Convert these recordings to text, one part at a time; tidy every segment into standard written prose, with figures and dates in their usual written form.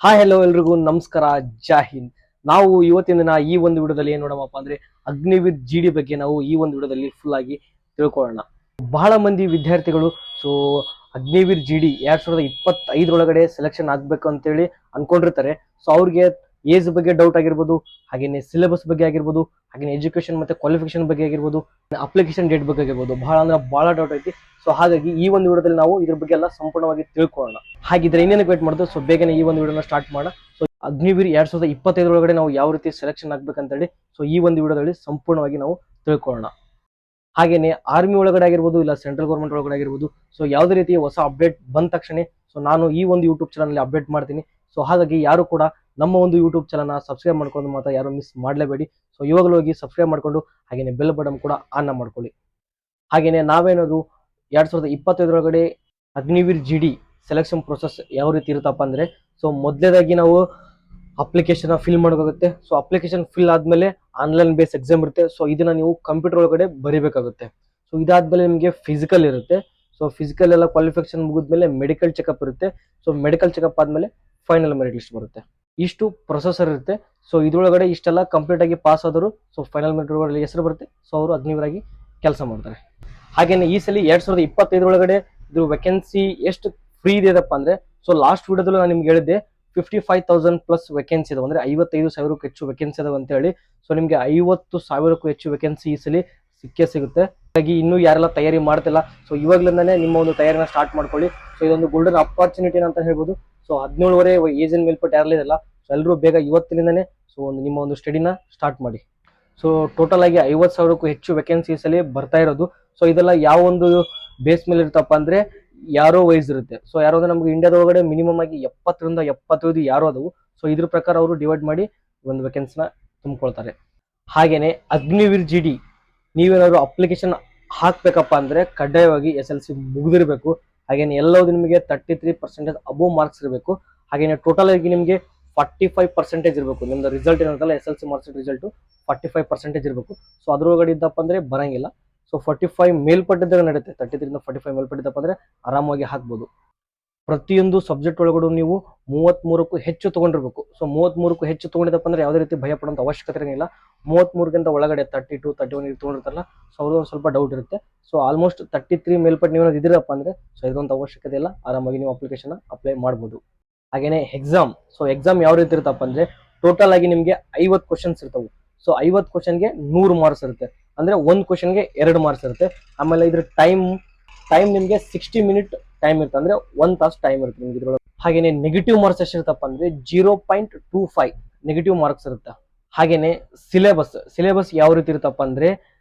Hi hello ಎಲ್ರಿಗೂ ನಮಸ್ಕಾರ. ಜೈ ಹಿಂದ್. ನಾವು ಇವತ್ತಿನ ದಿನ ಈ ಒಂದು ವಿಡಿಯೋದಲ್ಲಿ ಏನ್ ನೋಡೋಣಪ್ಪ ಅಂದ್ರೆ ಅಗ್ನಿವೀರ್ ಜಿಡಿ ಬಗ್ಗೆ ನಾವು ಈ ಒಂದು ವಿಡಿಯೋದಲ್ಲಿ ಫುಲ್ ಆಗಿ ತಿಳ್ಕೊಳ್ಳೋಣ. ಬಹಳ ಮಂದಿ ವಿದ್ಯಾರ್ಥಿಗಳು ಸೊ ಅಗ್ನಿವೀರ್ ಜಿಡಿ 2025 ಸೆಲೆಕ್ಷನ್ ಆಗ್ಬೇಕು ಅಂತೇಳಿ ಅನ್ಕೊಂಡಿರ್ತಾರೆ. ಸೊ ಅವ್ರಿಗೆ ಏಜ್ ಬಗ್ಗೆ ಡೌಟ್ ಆಗಿರ್ಬೋದು, ಹಾಗೇನೆ ಸಿಲೆಬಸ್ ಬಗ್ಗೆ ಆಗಿರ್ಬೋದು, ಹಾಗೇನೆ ಎಜುಕೇಶನ್ ಮತ್ತೆ ಕ್ವಾಲಿಫಿಕೇಶನ್ ಬಗ್ಗೆ ಆಗಿರ್ಬೋದು, ಅಪ್ಲಿಕೇಶನ್ ಡೇಟ್ ಬಗ್ಗೆ ಆಗಿರ್ಬೋದು, ಬಹಳ ಡೌಟ್ ಐತಿ. ಸೊ ಹಾಗಾಗಿ ಈ ಒಂದು ವಿಡಿಯೋದಲ್ಲಿ ನಾವು ಇದ್ರ ಬಗ್ಗೆ ಎಲ್ಲ ಸಂಪೂರ್ಣವಾಗಿ ತಿಳ್ಕೊಳ್ಳೋಣ. ಹಾಗಿದ್ರೆ ಇನ್ನೇನಕ್ಕೆ ವೇಟ್ ಮಾಡೋದು, ಸೊ ಬೇಗನೆ ಈ ಒಂದು ವಿಡಿಯೋನ ಸ್ಟಾರ್ಟ್ ಮಾಡೋಣ. ಸೊ ಅಗ್ನಿವೀರ್ 2025 ನಾವು ಯಾವ ರೀತಿ ಸೆಲೆಕ್ಷನ್ ಆಗ್ಬೇಕಂತೇಳಿ ಸೊ ಈ ಒಂದು ವಿಡಿಯೋದಲ್ಲಿ ಸಂಪೂರ್ಣವಾಗಿ ನಾವು ತಿಳ್ಕೊಳ್ಳೋಣ. ಹಾಗೇನೆ ಆರ್ಮಿ ಒಳಗಡೆ ಆಗಿರ್ಬೋದು, ಇಲ್ಲ ಸೆಂಟ್ರಲ್ ಗೌರ್ಮೆಂಟ್ ಒಳಗಡೆ ಆಗಿರ್ಬೋದು, ಸೊ ಯಾವುದೇ ರೀತಿಯ ಹೊಸ ಅಪ್ಡೇಟ್ ಬಂದ ತಕ್ಷಣ ಸೊ ನಾನು ಈ ಒಂದು ಯೂಟ್ಯೂಬ್ ಚಾನಲ್ ಅಪ್ಡೇಟ್ ಮಾಡ್ತೀನಿ. ಸೊ ಹಾಗಾಗಿ ಯಾರು ಕೂಡ ನಮ್ಮ ಒಂದು ಯೂಟ್ಯೂಬ್ ಚಾನಲ್ನ ಸಬ್ಸ್ಕ್ರೈಬ್ ಮಾಡ್ಕೊಂಡು ಮಾತ್ರ ಯಾರು ಮಿಸ್ ಮಾಡಲೇಬೇಡಿ. ಸೊ ಇವಾಗಲೂ ಹೋಗಿ ಸಬ್ಸ್ಕ್ರೈಬ್ ಮಾಡ್ಕೊಂಡು ಹಾಗೇನೆ ಬೆಲ್ ಬಟನ್ ಕೂಡ ಆನ್ ಮಾಡ್ಕೊಳ್ಳಿ. ಹಾಗೇನೆ ನಾವೇನೋದು 2025 ಅಗ್ನಿವೀರ್ ಜಿಡಿ ಸೆಲೆಕ್ಷನ್ ಪ್ರೊಸೆಸ್ ಯಾವ ರೀತಿ ಇರುತ್ತಪ್ಪ ಅಂದ್ರೆ, ಸೊ ಮೊದಲೇದಾಗಿ ನಾವು ಅಪ್ಲಿಕೇಶನ್ ಫಿಲ್ ಮಾಡಬೇಕಾಗುತ್ತೆ. ಸೊ ಅಪ್ಲಿಕೇಶನ್ ಫಿಲ್ ಆದ್ಮೇಲೆ ಆನ್ಲೈನ್ ಬೇಸ್ ಎಕ್ಸಾಮ್ ಇರುತ್ತೆ. ಸೊ ಇದನ್ನ ನೀವು ಕಂಪ್ಯೂಟರ್ ಒಳಗಡೆ ಬರೀಬೇಕಾಗುತ್ತೆ. ಸೊ ಇದಾದ್ಮೇಲೆ ನಿಮಗೆ ಫಿಸಿಕಲ್ ಇರುತ್ತೆ. ಸೊ ಫಿಸಿಕಲ್ ಎಲ್ಲ ಕ್ವಾಲಿಫಿಕೇಶನ್ ಮುಗಿದ್ಮೇಲೆ ಮೆಡಿಕಲ್ ಚೆಕಪ್ ಇರುತ್ತೆ. ಸೊ ಮೆಡಿಕಲ್ ಚೆಕಪ್ ಆದ್ಮೇಲೆ ಫೈನಲ್ ಮೆರಿಟ್ ಲಿಸ್ಟ್ ಬರುತ್ತೆ. ಇಷ್ಟು ಪ್ರೊಸೆಸರ್ ಇರುತ್ತೆ. ಸೊ ಇದ್ರೊಳಗಡೆ ಇಷ್ಟೆಲ್ಲ ಕಂಪ್ಲೀಟ್ ಆಗಿ ಪಾಸ್ ಆದರು ಸೊ ಫೈನಲ್ ಮೆರಿಟ್ ಒಳಗಡೆ ಹೆಸರು ಬರುತ್ತೆ. ಸೊ ಅವರು ಅಗ್ನಿವೀರ್ ಆಗಿ ಕೆಲಸ ಮಾಡ್ತಾರೆ. ಹಾಗೇನೆ ಈ ಸಲ 2025 ಇದು ವೇಕೆನ್ಸಿ ಎಷ್ಟು ಫ್ರೀ ಇದೆಯಪ್ಪ ಅಂದ್ರೆ, ಸೊ ಲಾಸ್ಟ್ ವಿಡಿಯೋದಲ್ಲಿ ನಾನು ನಿಮ್ಗೆ ಹೇಳಿದ್ದೆ 55,000 ಪ್ಲಸ್ ವೇಕೆನ್ಸಿ ಇದಾವೆ, ಅಂದ್ರೆ 55,000ಕ್ಕೂ ಹೆಚ್ಚು ವೇಕೆನ್ಸಿ ಇದಾವೆ ಅಂತ ಹೇಳಿ. ಸೊ ನಿಮ್ಗೆ 50,000ಕ್ಕೂ ಹೆಚ್ಚು ವೇಕೆನ್ಸಿ ಈ ಸಲ ಸಿಕ್ಕೇ ಸಿಗುತ್ತೆ. ಹಾಗಾಗಿ ಇನ್ನೂ ಯಾರೆಲ್ಲ ತಯಾರಿ ಮಾಡ್ತಿಲ್ಲ, ಸೊ ಇವಾಗ್ಲಿಂದಾನೇ ನಿಮ್ಮ ಒಂದು ತಯಾರಿನ ಸ್ಟಾರ್ಟ್ ಮಾಡ್ಕೊಳ್ಳಿ. ಸೊ ಇದೊಂದು ಗೋಲ್ಡನ್ ಅಪರ್ಚುನಿಟಿ ಅಂತ ಹೇಳ್ಬೋದು. ಸೊ 17 ಏಜಿನ ಮೇಲ್ಪಟ್ಟು ಯಾರಲ್ಲಿದೆಲ್ಲ ಸೊ ಎಲ್ಲರೂ ಬೇಗ ಇವತ್ತಿನಿಂದಾನೇ ಸೊ ನಿಮ್ಮ ಒಂದು ಸ್ಟಡಿನ ಸ್ಟಾರ್ಟ್ ಮಾಡಿ. ಸೊ ಟೋಟಲ್ ಆಗಿ 50,000ಕ್ಕೂ ಹೆಚ್ಚು ವೇಕೆನ್ಸೀಸ್ ಅಲ್ಲಿ ಬರ್ತಾ ಇರೋದು. ಸೊ ಇದೆಲ್ಲ ಯಾವ ಒಂದು ಬೇಸ್ ಮೇಲೆ ಇರುತ್ತಪ್ಪ ಅಂದ್ರೆ ಯಾರೋ ವೈಸ್ ಇರುತ್ತೆ. ಸೊ ಯಾರೋ ಅಂದ್ರೆ ನಮ್ಗೆ ಇಂಡಿಯಾದ ಒಳಗಡೆ ಮಿನಿಮಮ್ ಆಗಿ 70ರಿಂದ 75 ಯಾರೋ ಅದವು. ಸೊ ಇದ್ರ ಪ್ರಕಾರ ಅವರು ಡಿವೈಡ್ ಮಾಡಿ ಒಂದು ವೇಕೆನ್ಸಿನ ತುಂಬಿಕೊಳ್ತಾರೆ. ಹಾಗೇನೆ ಅಗ್ನಿವೀರ್ ಜಿಡಿ ನೀವೇನಾದ್ರು ಅಪ್ಲಿಕೇಶನ್ ಹಾಕ್ಬೇಕಪ್ಪ ಅಂದ್ರೆ ಕಡ್ಡಾಯವಾಗಿ SLC ಮುಗಿದಿರಬೇಕು. ಹಾಗೇನೆ ಎಲ್ಲವೂ ನಿಮಗೆ 33% ಅಬೋವ್ ಮಾರ್ಕ್ಸ್ ಇರಬೇಕು. ಹಾಗೇನೆ ಟೋಟಲ್ ಆಗಿ ನಿಮಗೆ 45% ಇರಬೇಕು. ನಿಮ್ದು ರಿಸಲ್ಟ್ ಏನಂತಲ್ಲ SLC ಮಾರ್ಕ್ಸ್ ರಿಸಲ್ಟ್ 45% ಇರಬೇಕು. ಸೊ ಅದ್ರೊಳಗಡೆ ಇದ್ದಪ್ಪ ಅಂದ್ರೆ ಬರಂಗಿಲ್ಲ. ಸೊ 45 ಮೇಲ್ಪಟ್ಟಿದ್ದಾಗ ನಡೆಯುತ್ತೆ. 33ರಿಂದ 45 ಮೇಲ್ಪಟ್ಟಿದ್ದಪ್ಪ ಅಂದ್ರೆ ಆರಾಮಾಗಿ ಹಾಕ್ಬೋದು. ಪ್ರತಿಯೊಂದು ಸಬ್ಜೆಕ್ಟ್ ಒಳಗಡೆ ನೀವು 33ಕ್ಕೂ ಹೆಚ್ಚು ತಗೊಂಡಿರ್ಬೇಕು. ಸೊ 33ಕ್ಕೂ ಹೆಚ್ಚು ತಗೊಂಡಿದ್ದಪ್ಪ ಅಂದ್ರೆ ಯಾವುದೇ ರೀತಿ ಭಯ ಪಡುವಂತ ಅವಶ್ಯಕತೆ ಇರಲಿಲ್ಲ. 33ಗಿಂತ ಒಳಗಡೆ 32, 31 ತಗೊಂಡಿರ್ತಾರಲ್ಲ, ಸೊ ಅವ್ರಿಗೆ ಒಂದು ಸ್ವಲ್ಪ ಡೌಟ್ ಇರುತ್ತೆ. ಸೊ ಆಲ್ಮೋಸ್ಟ್ 33 ಮೇಲ್ಪಟ್ಟು ನೀವು ಇದಿರಪ್ಪ ಅಂದ್ರೆ ಸೊ ಇದೊಂದು ಅವಶ್ಯಕತೆ ಇಲ್ಲ, ಆರಾಮಾಗಿ ನೀವು ಅಪ್ಲಿಕೇಶನ್ ಅಪ್ಲೈ ಮಾಡ್ಬೋದು. ಹಾಗೇನೆ ಎಕ್ಸಾಮ್, ಸೊ ಎಕ್ಸಾಮ್ ಯಾವ ರೀತಿ ಇರುತ್ತಪ್ಪ ಅಂದ್ರೆ ಟೋಟಲ್ ಆಗಿ ನಿಮಗೆ 50 ಕ್ವಶನ್ಸ್ ಇರ್ತವೆ. ಸೊ 50 ಕ್ವಶನ್ಗೆ 100 ಮಾರ್ಕ್ಸ್ ಇರುತ್ತೆ. ಅಂದ್ರೆ ಒಂದು ಕ್ವಶನ್ಗೆ 2 ಮಾರ್ಕ್ಸ್ ಇರುತ್ತೆ. ಆಮೇಲೆ ಇದ್ರ ಟೈಮ್ ನಿಮಗೆ 60 ಮಿನಿಟ್ ಟೈಮ್ ಇರುತ್ತೆ, ಅಂದ್ರೆ 1 ತಾಸು ಟೈಮ್ ಇರುತ್ತೆ ನಿಮ್ಗೆ ಇದ್ರೊಳಗೆ. ಹಾಗೇನೆ ನೆಗೆಟಿವ್ ಮಾರ್ಕ್ಸ್ ಎಷ್ಟಿರುತ್ತಪ್ಪ ಅಂದ್ರೆ 0.25 ನೆಗೆಟಿವ್ ಮಾರ್ಕ್ಸ್ ಇರುತ್ತೆ. ಹಾಗೇನೆ ಸಿಲೆಬಸ್ ಯಾವ ರೀತಿ ಇರುತ್ತಪ್ಪ ಅಂದ್ರೆ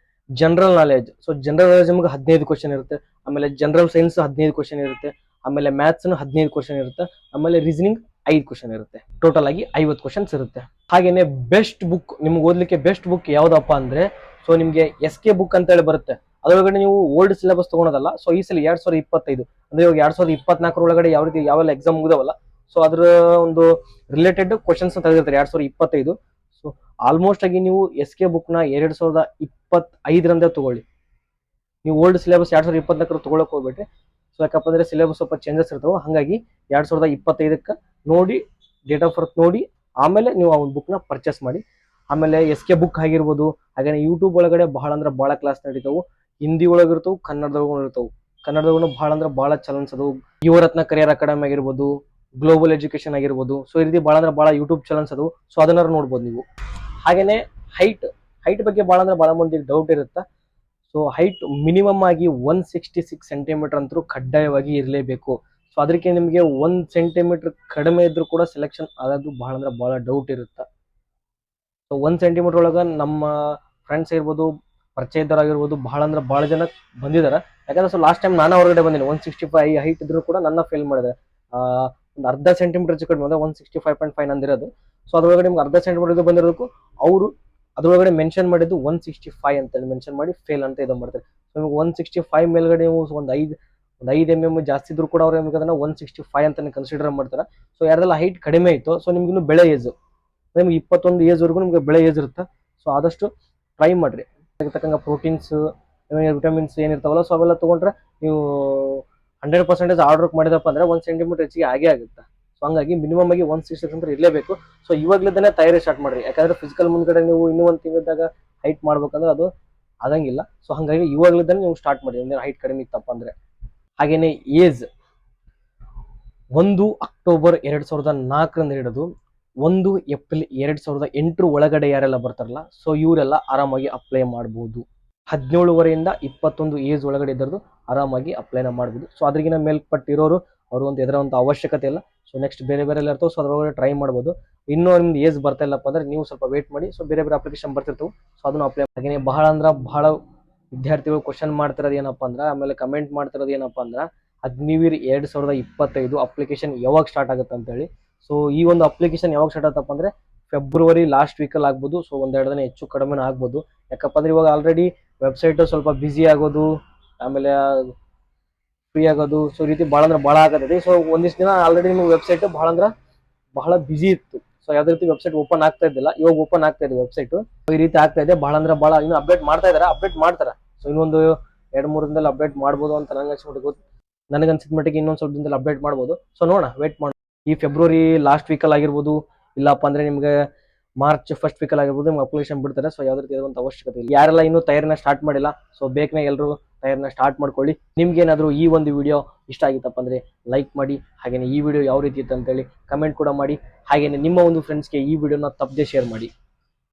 general knowledge. So general knowledge ನಮಗೆ 15 ಕ್ವಶನ್ ಇರುತ್ತೆ. ಆಮೇಲೆ ಜನರಲ್ ಸೈನ್ಸ್ 15 ಕ್ವಶನ್ ಇರುತ್ತೆ. ಆಮೇಲೆ ಮ್ಯಾಥ್ಸ್ 15 ಕ್ವಶನ್ ಇರುತ್ತೆ. ಆಮೇಲೆ ರೀಸನಿಂಗ್ 5 ಕ್ವಶನ್ ಇರುತ್ತೆ. ಟೋಟಲ್ ಆಗಿ 50 ಕ್ವಶನ್ಸ್ ಇರುತ್ತೆ. ಹಾಗೇನೆ ಬೆಸ್ಟ್ ಬುಕ್, ನಿಮ್ಗೆ ಓದ್ಲಿಕ್ಕೆ ಬೆಸ್ಟ್ ಬುಕ್ ಯಾವ್ದಪ್ಪ ಅಂದ್ರೆ ಸೊ ನಿಮ್ಗೆ SK ಬುಕ್ ಅಂತ ಹೇಳಿ ಬರುತ್ತೆ. ಅದರೊಳಗಡೆ ನೀವು ಓಲ್ಡ್ ಸಿಲೆಬಸ್ ತಗೊಳೋದಲ್ಲ. ಸೊ ಈ ಸಲ 2025 ಅಂದ್ರೆ ಇವಾಗ 2024 ಒಳಗಡೆ ಯಾವ ರೀತಿ ಯಾವೆಲ್ಲ ಎಕ್ಸಾಮ್ ಮುಗಿದವಲ್ಲ, ಸೊ ಅದ್ರ ಒಂದು ರಿಲೇಟೆಡ್ ಕ್ವಶನ್ಸ್ ತೆಗೆದಿರ್ತಾರೆ 2025. ಸೊ ಆಲ್ಮೋಸ್ಟ್ ಆಗಿ ನೀವು SK ಬುಕ್ ನ 2025 ತಗೊಳ್ಳಿ. ನೀವು ಓಲ್ಡ್ ಸಿಲೆಬಸ್ 2024 ತಗೊಳಕ್ ಹೋಗ್ಬೇಡ್ರಿ. ಸೊ ಯಾಕಪ್ಪ ಅಂದ್ರೆ ಸಿಲೆಬಸ್ ಸ್ವಲ್ಪ ಚೇಂಜಸ್ ಇರ್ತಾವೆ. ಹಾಗಾಗಿ 2025 ನೋಡಿ, ಡೇಟ್ ಆಫ್ ಬರ್ತ್ ನೋಡಿ ಆಮೇಲೆ ನೀವು ಆ ಒಂದು ಬುಕ್ ನ ಪರ್ಚೇಸ್ ಮಾಡಿ. ಆಮೇಲೆ SK ಬುಕ್ ಆಗಿರ್ಬೋದು. ಹಾಗೆ ಯೂಟ್ಯೂಬ್ ಒಳಗಡೆ ಬಹಳ ಕ್ಲಾಸ್ ನಡೀತಾವು. ಹಿಂದಿ ಒಳಗಿರ್ತಾವು, ಕನ್ನಡದೊಳಗೂ ಇರ್ತಾವು. ಕನ್ನಡದೊಳಗೂ ಬಹಳ ಚಾನಲ್ಸ್ ಅದು. ಯುವರತ್ನ ಕರಿಯರ್ ಅಕಾಡೆಮಿ ಆಗಿರ್ಬೋದು, ಗ್ಲೋಬಲ್ ಎಜುಕೇಶನ್ ಆಗಿರ್ಬೋದು. ಸೊ ಈ ರೀತಿ ಬಹಳ ಯೂಟ್ಯೂಬ್ ಚಾನಲ್ಸ್ ಅದು. ಸೊ ಅದನ್ನ ನೋಡ್ಬೋದು ನೀವು. ಹಾಗೇನೆ ಹೈಟ್ ಬಗ್ಗೆ ಬಹಳ ಮಂದಿ ಡೌಟ್ ಇರುತ್ತೆ. ಸೊ ಹೈಟ್ ಮಿನಿಮಮ್ ಆಗಿ 166 ಸೆಂಟಿಮೀಟರ್ ಅಂತೂ ಕಡ್ಡಾಯವಾಗಿ ಇರಲೇಬೇಕು. ಸೊ ಅದಕ್ಕೆ ನಿಮಗೆ 1 ಸೆಂಟಿಮೀಟರ್ ಕಡಿಮೆ ಇದ್ರೂ ಕೂಡ ಸೆಲೆಕ್ಷನ್ ಆಗೋದು ಬಹಳ ಡೌಟ್ ಇರುತ್ತೆ. ಸೊ 1 ಸೆಂಟಿಮೀಟರ್ ಒಳಗ ನಮ್ಮ ಫ್ರೆಂಡ್ಸ್ ಇರ್ಬೋದು, ಪರಿಚಯ ಇದ್ದವರಾಗಿರ್ಬೋದು, ಬಹಳ ಜನ ಬಂದಿದ್ದಾರೆ. ಯಾಕಂದ್ರೆ ಸೊ ಲಾಸ್ಟ್ ಟೈಮ್ ನಾನು ಹೊರಗಡೆ ಬಂದಿನಿ 165 ಹೈಟ್ ಇದ್ರು ಕೂಡ ನನ್ನ ಫೇಲ್ ಮಾಡಿದೆ. ಒಂದು ಅರ್ಧ ಸೆಂಟಿಮೀಟರ್ ಹೆಚ್ಚು ಕಡಿಮೆ ಅಂದ್ರೆ 165.5 ನಂದಿರೋದು. ಸೊ ಅದ್ರೊಳಗಡೆ ನಿಮ್ಗೆ ಅರ್ಧ ಸೆಂಟಿಮೀಟರ್ ಬಂದಿರೋದಕ್ಕೂ ಅವರು ಅದ್ರೊಳಗಡೆ ಮೆನ್ಷನ್ ಮಾಡಿದ್ದು 165 ಅಂತ ಮೆನ್ಷನ್ ಮಾಡಿ ಫೇಲ್ ಅಂತ ಇದು ಮಾಡ್ತಾರೆ. ಸೊ ನಿಮ್ಗೆ 165 ಮೇಲ್ಗಡೆ ನೀವು ಒಂದು 5 mm ಜಾಸ್ತಿ ಇದ್ರು ಕೂಡ ಅವ್ರು ನಿಮ್ಗೆ ಅದನ್ನ 165 ಅಂತ ಕನ್ಸಿಡರ್ ಮಾಡ್ತಾರೆ. ಸೊ ಯಾರೆಲ್ಲ ಹೈಟ್ ಕಡಿಮೆ ಇತ್ತು, ಸೊ ನಿಮ್ಗೆ ಇನ್ನು ಬೆಳೆ ಏಜ್ ನಿಮ್ಗೆ 21 ಏಜ್ ವರೆಗೂ ನಿಮ್ಗೆ ಬೆಳೆ ಏಜ್ ಇರುತ್ತೆ. ಸೊ ಆದಷ್ಟು ಟ್ರೈ ಮಾಡ್ರಿ. ತಕ್ಕಂಗ ಪ್ರೋಟೀನ್ಸ್, ವಿಟಮಿನ್ಸ್ ಏನಿರ್ತಾವಲ್ಲ, ಸೊ ಅವೆಲ್ಲ ತಗೊಂಡ್ರೆ ನೀವು 100% ಆರ್ಡರ್ ಮಾಡಿದಪ್ಪ ಅಂದ್ರೆ 1 ಸೆಂಟಿಮೀಟರ್ ಹೆಚ್ಚಿಗೆ ಆಗೇ ಆಗುತ್ತೆ. ಸೊ ಹಂಗಾಗಿ ಮಿನಿಮಮ್ ಆಗಿ 160 ಅಂತ ಇರಲೇಬೇಕು. ಸೊ ಇವಾಗ್ಲಿದ್ದಾನೆ ತಯಾರಿ ಸ್ಟಾರ್ಟ್ ಮಾಡ್ರಿ, ಯಾಕಂದ್ರೆ ಫಿಸಿಕಲ್ ಮುಂದ್ಗಡೆ ನೀವು ಇನ್ನೂ ಒಂದು ತಿಂಗಳದಾಗ ಹೈಟ್ ಮಾಡ್ಬೇಕಂದ್ರೆ ಅದು ಆಗಂಗಿಲ್ಲ. ಸೊ ಹಂಗಾಗಿ ಇವಾಗ್ಲಿದ್ದಾನೆ ನೀವು ಸ್ಟಾರ್ಟ್ ಮಾಡಿ, ಅಂದ್ರೆ ಹೈಟ್ ಕಡಿಮೆ ಇತ್ತಪ್ಪ ಅಂದ್ರೆ. ಹಾಗೇನೆ ಏಜ್ 1 ಅಕ್ಟೋಬರ್ 2004 ಹಿಡಿದು 1 ಏಪ್ರಿಲ್ 2008 ಒಳಗಡೆ ಯಾರೆಲ್ಲ ಬರ್ತಾರಲ್ಲ, ಸೊ ಇವರೆಲ್ಲ ಆರಾಮಾಗಿ ಅಪ್ಲೈ ಮಾಡ್ಬೋದು. 17 ವರೆಯಿಂದ 21 ಏಜ್ ಒಳಗಡೆ ಇದ್ದರದು ಆರಾಮಾಗಿ ಅಪ್ಲೈನ ಮಾಡ್ಬೋದು. ಸೊ ಅದ್ರಿಗಿನ ಮೇಲ್ಪಟ್ಟಿರೋರು ಅವರು ಒಂದು ಎದರಂತ ಅವಶ್ಯಕತೆ ಇಲ್ಲ. ಸೊ ನೆಕ್ಸ್ಟ್ ಬೇರೆ ಎಲ್ಲ ಇರ್ತವೆ, ಸೊ ಅದ್ರೊಳಗಡೆ ಟ್ರೈ ಮಾಡ್ಬೋದು. ಇನ್ನೂ ನಿಮ್ದು ಏಜ್ ಬರ್ತಾ ಇಲ್ಲಪ್ಪ ಅಂದ್ರೆ ನೀವು ಸ್ವಲ್ಪ ವೇಟ್ ಮಾಡಿ. ಸೊ ಬೇರೆ ಅಪ್ಲಿಕೇಶನ್ ಬರ್ತಿರ್ತವೆ, ಸೊ ಅದನ್ನು ಅಪ್ಲೈ ಹಾಗೆ. ಬಹಳ ವಿದ್ಯಾರ್ಥಿಗಳು ಕ್ವಶನ್ ಮಾಡ್ತಿರೋದು ಏನಪ್ಪಾ ಅಂದ್ರೆ, ಆಮೇಲೆ ಕಮೆಂಟ್ ಮಾಡ್ತಿರೋದು ಏನಪ್ಪಾ ಅಂದ್ರೆ, ಅಗ್ನಿವೀರ್ 2025 ಅಪ್ಲಿಕೇಶನ್ ಯಾವಾಗ ಸ್ಟಾರ್ಟ್ ಆಗುತ್ತೆ ಅಂತ ಹೇಳಿ. ಸೊ ಈ ಒಂದು ಅಪ್ಲಿಕೇಶನ್ ಯಾವಾಗ ಸ್ಟಾರ್ಟ್ ಆಗುತ್ತಪ್ಪ ಅಂದ್ರೆ ಫೆಬ್ರವರಿ ಲಾಸ್ಟ್ ವೀಕಲ್ಲಿ ಆಗ್ಬೋದು. ಸೊ ಒಂದೆರಡು ದಿನ ಹೆಚ್ಚು ಕಡಿಮೆ ಆಗ್ಬೋದು. ಯಾಕಪ್ಪ ಅಂದ್ರೆ ಇವಾಗ ಆಲ್ರೆಡಿ ವೆಬ್ಸೈಟ್ ಸ್ವಲ್ಪ ಬಿಸಿ ಆಗೋದು, ಆಮೇಲೆ ಫ್ರೀ ಆಗೋದು, ಸೊ ಈ ರೀತಿ ಭಾಳ ಆಗತ್ತೆ. ಸೊ ಒಂದಿಷ್ಟು ದಿನ ಆಲ್ರೆಡಿ ನಿಮ್ಗೆ ವೆಬ್ಸೈಟ್ ಬಹಳ ಬಿಸಿ ಇತ್ತು. ಸೊ ಯಾವ್ದೇ ರೀತಿ ವೆಬ್ಸೈಟ್ ಓಪನ್ ಆಗ್ತಾ ಇದ್ದಿಲ್ಲ, ಇವಾಗ ಓಪನ್ ಆಗ್ತಾ ಇದೆ ವೆಬ್ಸೈಟ್. ಈ ರೀತಿ ಆಗ್ತಾ ಇದೆ. ಬಹಳ ಇನ್ನು ಅಪ್ಡೇಟ್ ಮಾಡ್ತಾ ಇದಾರೆ, ಅಪ್ಡೇಟ್ ಮಾಡ್ತಾರೆ. ಸೊ ಇನ್ನೊಂದು 2-3 ದಿನದಲ್ಲಿ ಅಪ್ಡೇಟ್ ಮಾಡ್ಬೋದು ಅಂತ ನನಗನ್ಸಿದ ಮಟ್ಟಿಗೆ ಇನ್ನೊಂದು ಸ್ವಲ್ಪ ದಿನದಲ್ಲಿ ಅಪ್ಡೇಟ್ ಮಾಡ್ಬೋದು. ಸೊ ನೋಡೋಣ, ವೇಟ್ ಮಾಡೋಣ. ಈ ಫೆಬ್ರವರಿ ಲಾಸ್ಟ್ ವೀಕಲ್ಲಿ ಆಗಿರ್ಬೋದು, ಇಲ್ಲಪ್ಪ ಅಂದ್ರೆ ನಿಮ್ಗೆ ಮಾರ್ಚ್ ಫಸ್ಟ್ ವೀಕಲ್ಲಿ ಆಗಿರ್ಬೋದು ನಿಮ್ಗೆ ಅಪ್ಲಿಕೇಶನ್ ಬಿಡ್ತಾರೆ. ಸೊ ಯಾವ್ದು ರೀತಿ ಇರುವಂತ ಅವಶ್ಯಕತೆ ಇಲ್ಲ. ಯಾರೆಲ್ಲ ಇನ್ನೂ ತಯಾರಿನ ಸ್ಟಾರ್ಟ್ ಮಾಡಿಲ್ಲ, ಸೊ ಬೇಕನೇ ಎಲ್ಲರೂ ತಯಾರಿನ ಸ್ಟಾರ್ಟ್ ಮಾಡ್ಕೊಳ್ಳಿ. ನಿಮ್ಗೆ ಏನಾದರೂ ಈ ಒಂದು ವಿಡಿಯೋ ಇಷ್ಟ ಆಗಿತ್ತಪ್ಪ ಅಂದ್ರೆ ಲೈಕ್ ಮಾಡಿ. ಹಾಗೇನೆ ಈ ವಿಡಿಯೋ ಯಾವ ರೀತಿ ಇತ್ತು ಅಂತೇಳಿ ಕಮೆಂಟ್ ಕೂಡ ಮಾಡಿ. ಹಾಗೇನೆ ನಿಮ್ಮ ಒಂದು ಫ್ರೆಂಡ್ಸ್ಗೆ ಈ ವಿಡಿಯೋನ ತಪ್ಪದೆ ಶೇರ್ ಮಾಡಿ.